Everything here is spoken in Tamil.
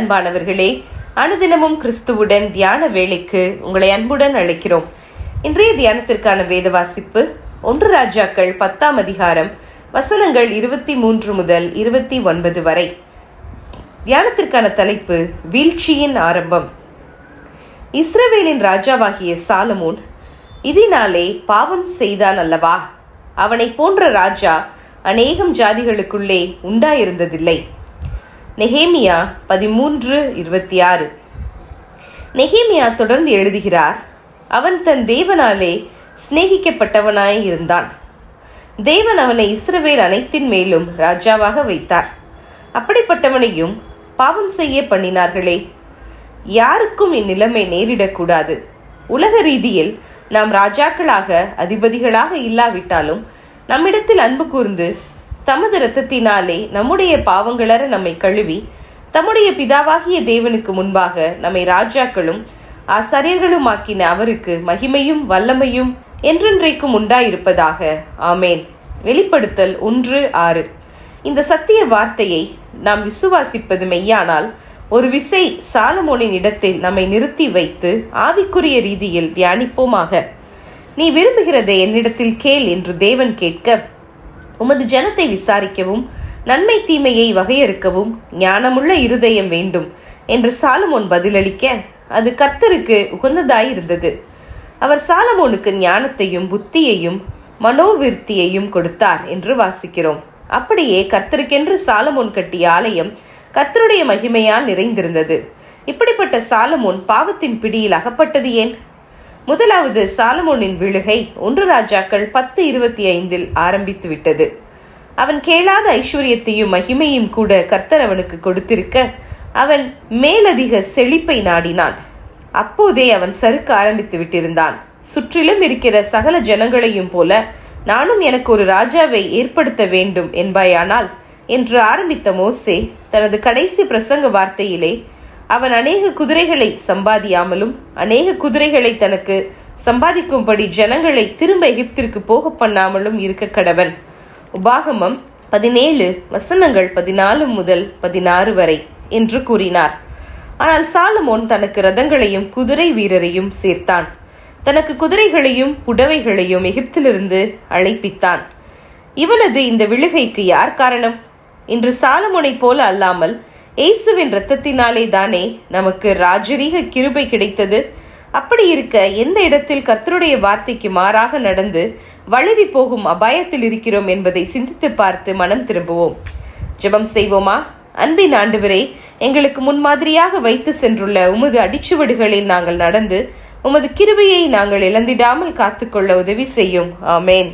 அன்பானவர்களே, அனுதினமும் கிறிஸ்துவுடன் தியான வேளைக்கு உங்களை அன்புடன் அழைக்கிறோம். இன்றைய தியானத்திற்கான வேத வாசிப்பு 1 ராஜாக்கள் 10ஆம் அதிகாரம் வசனங்கள் 23 முதல் 29 வரை. தியானத்திற்கான தலைப்பு வீழ்ச்சியின் ஆரம்பம். இஸ்ரவேலின் ராஜாவாகிய சாலமோன் இதனாலே பாவம் செய்தான் அல்லவா? அவனை போன்ற ராஜா அநேகம் ஜாதிகளுக்குள்ளே உண்டாயிருந்ததில்லை. நெகேமியா 13:26. நெகேமியா தொடர்ந்து எழுதுகிறார், அவன் தன் தேவனாலே சிநேகிக்கப்பட்டவனாய் இருந்தான். தேவன் அவனை இஸ்ரவேல் அனைத்தின் மேலும் ராஜாவாக வைத்தார். அப்படிப்பட்டவனையும் பாவம் செய்ய பண்ணினார்களே. யாருக்கும் இந்நிலைமை நேரிடக்கூடாது. உலக ரீதியில் நாம் ராஜாக்களாக அதிபதிகளாக இல்லாவிட்டாலும் நம்மிடத்தில் அன்பு கூர்ந்து தமது இரத்தத்தினாலே நம்முடைய பாவங்களற நம்மை கழுவி தம்முடைய பிதாவாகிய தேவனுக்கு முன்பாக நம்மை ராஜாக்களும் ஆசாரியர்களும் ஆக்கின அவருக்கு மகிமையும் வல்லமையும் என்றென்றைக்கும் உண்டாயிருப்பதாக. ஆமேன். வெளிப்படுத்தல் 1:6. இந்த சத்திய வார்த்தையை நாம் விசுவாசிப்பது மெய்யானால் ஒரு விசை சாலமோனின் இடத்தில் நம்மை நிறுத்தி வைத்து ஆவிக்குரிய ரீதியில் தியானிப்போமாக. நீ விரும்புகிறதை என்னிடத்தில் கேள் என்று தேவன் கேட்க, உமது ஜனத்தை விசாரிக்கவும் நன்மை தீமையை வகையறுக்கவும் ஞானமுள்ள இருதயம் வேண்டும் என்று சாலமோன் பதிலளிக்க, அது கர்த்தருக்கு உகந்ததாயிருந்தது. அவர் சாலமோனுக்கு ஞானத்தையும் புத்தியையும் மனோவிருத்தியையும் கொடுத்தார் என்று வாசிக்கிறோம். அப்படியே கர்த்தருக்கென்று சாலமோன் கட்டிய ஆலயம் கர்த்தருடைய மகிமையால் நிறைந்திருந்தது. இப்படிப்பட்ட சாலமோன் பாவத்தின் பிடியில் அகப்பட்டது ஏன்? முதலாவது, சாலமோனின் விழுகை 1 ராஜாக்கள் 10:25 ஆரம்பித்து விட்டது. அவன் கேளாத ஐஸ்வர்யத்தையும் மகிமையும் கூட கர்த்தர் அவனுக்கு கொடுத்திருக்க அவன் மேலதிக செழிப்பை நாடினான். அப்போதே அவன் சறுக்க ஆரம்பித்து விட்டிருந்தான். சுற்றிலும் இருக்கிற சகல ஜனங்களையும் போல நானும் எனக்கு ஒரு ராஜாவை ஏற்படுத்த வேண்டும் என்பாயானால் என்று ஆரம்பித்த மோசே தனது கடைசி பிரசங்க வார்த்தையிலே அவன் அநேக குதிரைகளை சம்பாதியாமலும் அநேக குதிரைகளை தனக்கு சம்பாதிக்கும்படி ஜனங்களை திரும்ப எகிப்திற்கு போக பண்ணாமலும் இருக்க கடவன். உபாகமம் 17 வசனங்கள் 14 முதல் 16 வரை என்று கூறினார். ஆனால் சாலமோன் தனக்கு ரதங்களையும் குதிரை வீரரையும் சேர்த்தான். தனக்கு குதிரைகளையும் புடவைகளையும் எகிப்திலிருந்து அழைப்பித்தான். இவனது இந்த விழுகைக்கு யார் காரணம்? இன்று சாலமோனை போல அல்லாமல் இயேசுவின் இரத்தத்தினாலே தானே நமக்கு ராஜரீக கிருபை கிடைத்தது. அப்படி இருக்க எந்த இடத்தில் கர்த்தருடைய வார்த்தைக்கு மாறாக நடந்து வழுவி போகும் அபாயத்தில் இருக்கிறோம் என்பதை சிந்தித்து பார்த்து மனம் திரும்புவோம். ஜெபம் செய்வோமா? அன்பின் ஆண்டவரே, எங்களுக்கு முன்மாதிரியாக வைத்து சென்றுள்ள உமது அடிச்சுவடுகளில் நாங்கள் நடந்து உமது கிருபையை நாங்கள் இழந்திடாமல் காத்துக்கொள்ள உதவி செய்யும். ஆமேன்.